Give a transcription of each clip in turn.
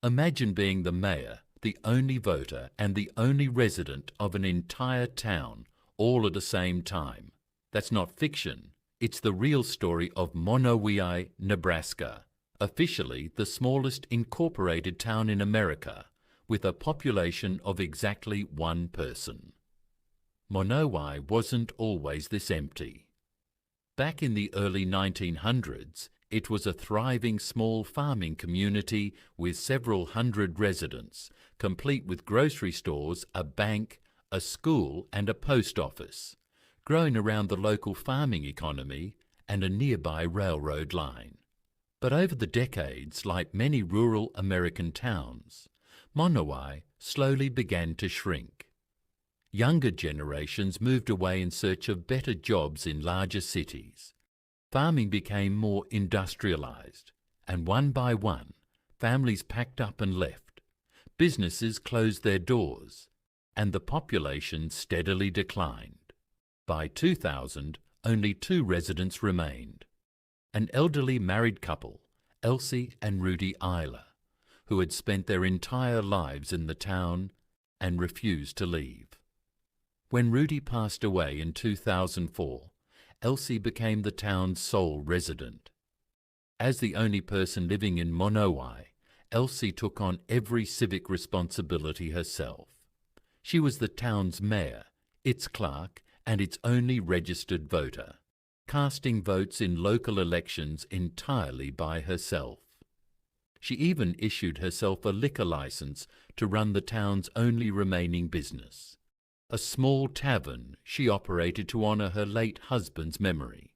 Imagine being the mayor, the only voter, and the only resident of an entire town, all at the same time. That's not fiction. It's the real story of Monowi, Nebraska, officially the smallest incorporated town in America, with a population of exactly 1 person. Monowi wasn't always this empty. Back in the early 1900s, it was a thriving small farming community with several hundred residents, complete with grocery stores, a bank, a school, and a post office, growing around the local farming economy and a nearby railroad line. But over the decades, like many rural American towns, Monowi slowly began to shrink. Younger generations moved away in search of better jobs in larger cities. Farming became more industrialized, and one by one, families packed up and left. Businesses closed their doors, and the population steadily declined. By 2000, only 2 residents remained. An elderly married couple, Elsie and Rudy Eiler, who had spent their entire lives in the town and refused to leave. When Rudy passed away in 2004, Elsie became the town's sole resident. As the only person living in Monowi, Elsie took on every civic responsibility herself. She was the town's mayor, its clerk, and its only registered voter, casting votes in local elections entirely by herself. She even issued herself a liquor license to run the town's only remaining business, a small tavern she operated to honor her late husband's memory.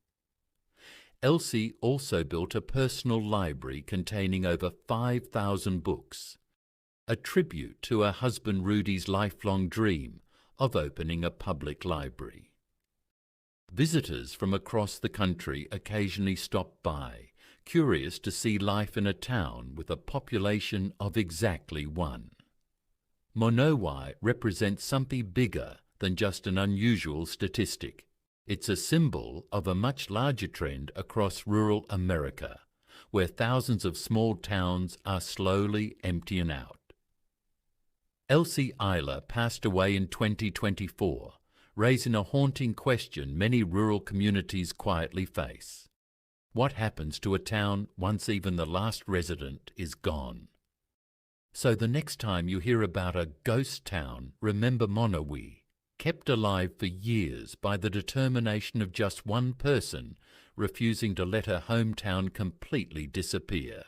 Elsie also built a personal library containing over 5,000 books, a tribute to her husband Rudy's lifelong dream of opening a public library. Visitors from across the country occasionally stopped by, curious to see life in a town with a population of exactly 1. Monowi represents something bigger than just an unusual statistic. It's a symbol of a much larger trend across rural America, where thousands of small towns are slowly emptying out. Elsie Eiler passed away in 2024, raising a haunting question many rural communities quietly face. What happens to a town once even the last resident is gone? So the next time you hear about a ghost town, remember Monowi, kept alive for years by the determination of just 1 person refusing to let her hometown completely disappear.